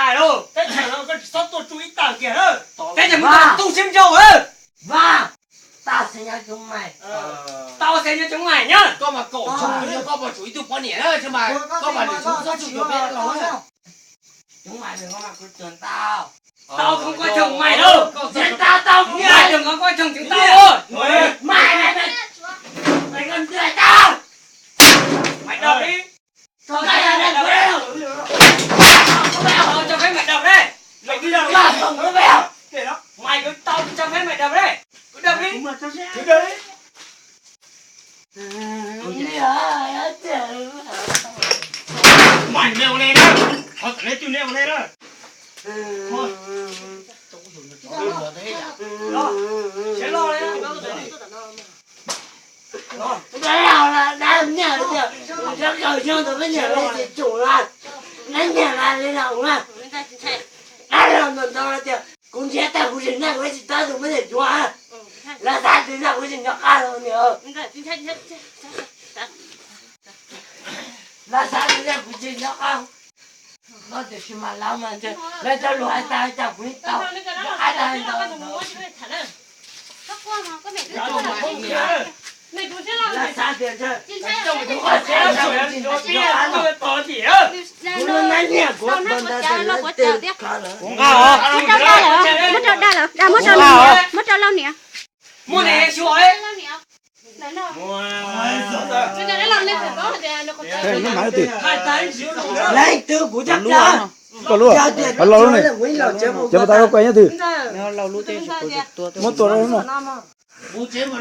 tài đâu. Thế chẳng là con sót tôi chú ý tàng kìa đâu. Thế chẳng muốn tu xem dầu ơ. Vâng, tao sẽ nhớ chúng mày. Tao sẽ nhớ chúng mày nhá. Con mà cổ chung nữa, con mà chú ý tụi con nhỉ đó chứ mà. Con mà để chúng nó chịu được biết lòng á. Chúng mày đừng có mà cứ tưởng tao. Tao không coi chồng mày đâu. Giết tao cũng Mày đừng có coi chồng chúng tao. Mày còn cười tao. Mày đập đi. Cho cái này đừng có Tao cho phép mày đập đấy. Mày cứ đập đi. không có bèo. Mày cứ tao cho phép mày đập đấy. Cứ đập đi. Cứ đấy. Mày leo lên đó. Thôi lấy chú leo lên đó. Thôi. Lo. Sẽ lo lên đó. Cái nào là đang nhờ được. Nó cầu cho tôi mới nhờ lên thì chủ là. Nó nhờ là lên nào mà. Đã làm mình tao là tiền. Cũng chết ta cũng chính là cái gì ta cũng mới để chúa. Là ta chính là cái gì nó khá hơn nữa. Là sao chính là cái gì nó không. Nó chỉ khi mà làm mà chứ. Lấy cho loại ta chẳng quý tao. Ai ta hay tao. Là sao tiền chứ. Cũng có xe sao cái gì nó biết. Tao chỉ á. Cũng nó nói nhẹ của bọn ta thì nó tiền khá nữa. Cũng cao hả? Mất trâu lâu nè. Mua này chú ấy. Đây nó máy tiền. Lấy tư của chắc ra. Có luôn. Có lâu này. Chờ mà tao quay nhá từ. Lâu lú tiền. Một tuần rồi mà. Bố chế mà